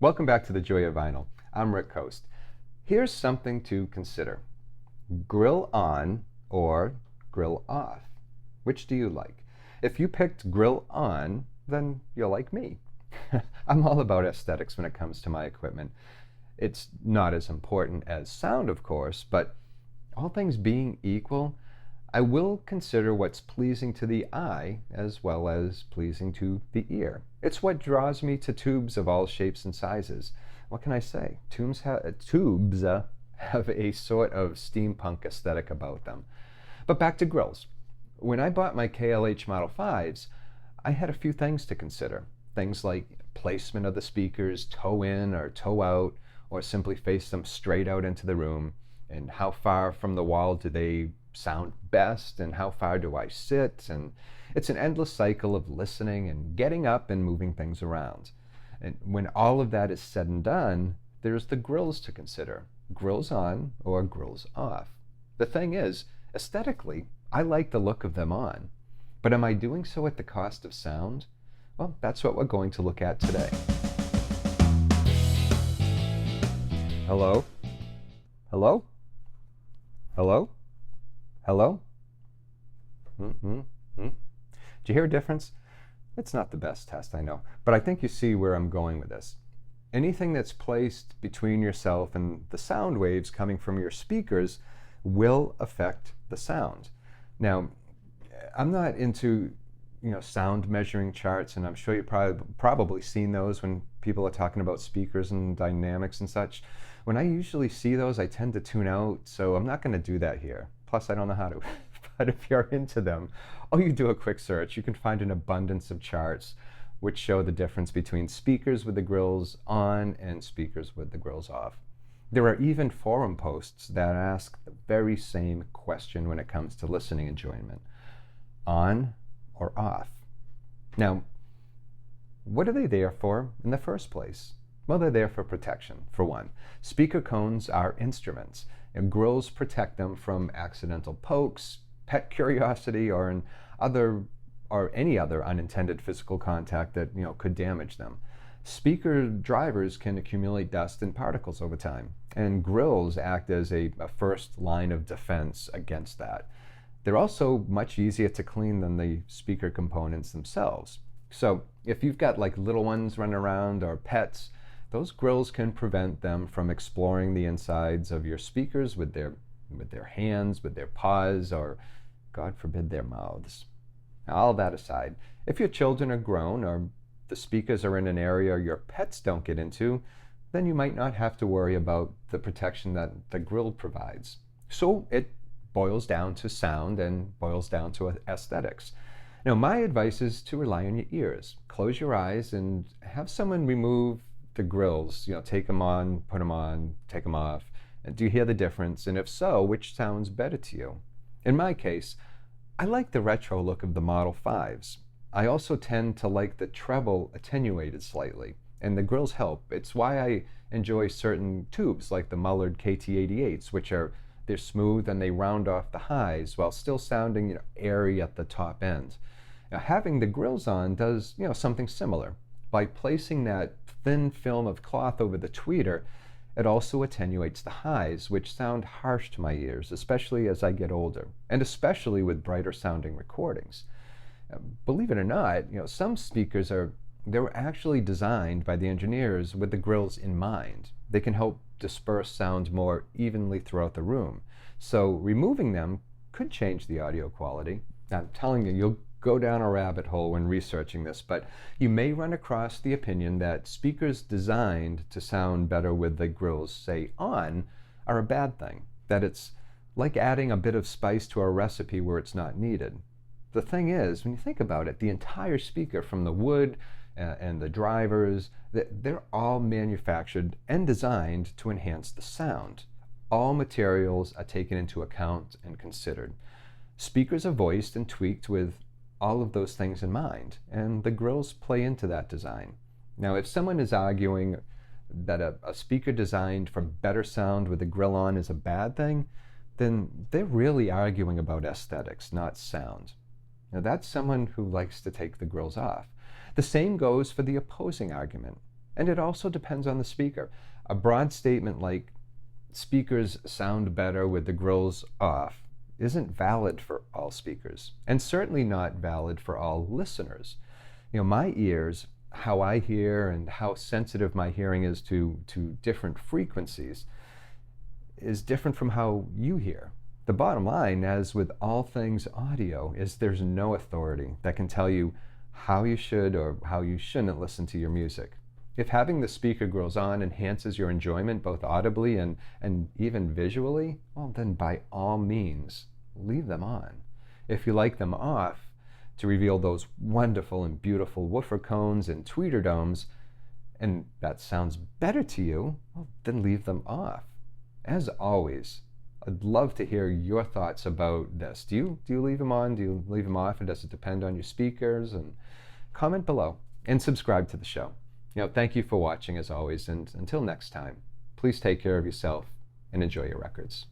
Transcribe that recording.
Welcome back to The Joy of Vinyl. I'm Rick Coste. Here's something to consider. Grill on or grill off. Which do you like? If you picked grill on, then you're like me. I'm all about aesthetics when it comes to my equipment. It's not as important as sound, of course, but all things being equal, I will consider what's pleasing to the eye as well as pleasing to the ear. It's what draws me to tubes of all shapes and sizes. What can I say? Tubes have a sort of steampunk aesthetic about them. But back to grills. When I bought my KLH Model 5s, I had a few things to consider. Things like placement of the speakers, toe in or toe out, or simply face them straight out into the room, and how far from the wall do they sound best, and how far do I sit, and it's an endless cycle of listening and getting up and moving things around. And when all of that is said and done, there's the grills to consider. Grills on or grills off. The thing is, aesthetically, I like the look of them on. But am I doing so at the cost of sound? Well, that's what we're going to look at today. Hello? Hello? Hello? Hello? Did you hear a difference? It's not the best test, I know, but I think you see where I'm going with this. Anything that's placed between yourself and the sound waves coming from your speakers will affect the sound. Now, I'm not into sound measuring charts, and I'm sure you've probably seen those when people are talking about speakers and dynamics and such. When I usually see those, I tend to tune out, so I'm not going to do that here. Plus, I don't know how to. But if you're into them, you do a quick search. You can find an abundance of charts which show the difference between speakers with the grills on and speakers with the grills off. There are even forum posts that ask the very same question when it comes to listening enjoyment. On or off? Now, what are they there for in the first place? Well, they're there for protection, for one. Speaker cones are instruments, and grills protect them from accidental pokes, pet curiosity, or any other unintended physical contact that could damage them. Speaker drivers can accumulate dust and particles over time, and grills act as a first line of defense against that. They're also much easier to clean than the speaker components themselves. So if you've got like little ones running around or pets, those grills can prevent them from exploring the insides of your speakers with their hands, with their paws, or God forbid, their mouths. Now, all that aside, if your children are grown or the speakers are in an area your pets don't get into, then you might not have to worry about the protection that the grill provides. So it boils down to sound and boils down to aesthetics. Now, my advice is to rely on your ears. Close your eyes and have someone remove the grills. Take them on, put them on, take them off. And do you hear the difference? And if so, which sounds better to you? In my case, I like the retro look of the Model 5s. I also tend to like the treble attenuated slightly, and the grills help. It's why I enjoy certain tubes like the Mullard KT88s, which they're smooth and they round off the highs while still sounding airy at the top end. Now, having the grills on does something similar. By placing that thin film of cloth over the tweeter, it also attenuates the highs, which sound harsh to my ears, especially as I get older, and especially with brighter sounding recordings. Believe it or not, some speakers they were actually designed by the engineers with the grills in mind. They can help disperse sound more evenly throughout the room. So removing them could change the audio quality. I'm telling you, you'll go down a rabbit hole when researching this, but you may run across the opinion that speakers designed to sound better with the grills, say, on, are a bad thing, that it's like adding a bit of spice to a recipe where it's not needed. The thing is, when you think about it, the entire speaker, from the wood and the drivers, they're all manufactured and designed to enhance the sound. All materials are taken into account and considered. Speakers are voiced and tweaked with all of those things in mind, and the grills play into that design. Now, if someone is arguing that a speaker designed for better sound with the grill on is a bad thing, then they're really arguing about aesthetics, not sound. Now, that's someone who likes to take the grills off. The same goes for the opposing argument. And it also depends on the speaker. A broad statement like speakers sound better with the grills off isn't valid for all speakers, and certainly not valid for all listeners. My ears, how I hear and how sensitive my hearing is to different frequencies, is different from how you hear. The bottom line, as with all things audio, is there's no authority that can tell you how you should or how you shouldn't listen to your music. If having the speaker grills on enhances your enjoyment both audibly and even visually, well, then by all means, leave them on. If you like them off, to reveal those wonderful and beautiful woofer cones and tweeter domes, and that sounds better to you, well, then leave them off. As always, I'd love to hear your thoughts about this. Do you leave them on? Do you leave them off? And does it depend on your speakers? And comment below and subscribe to the show. Thank you for watching as always, and until next time, please take care of yourself and enjoy your records.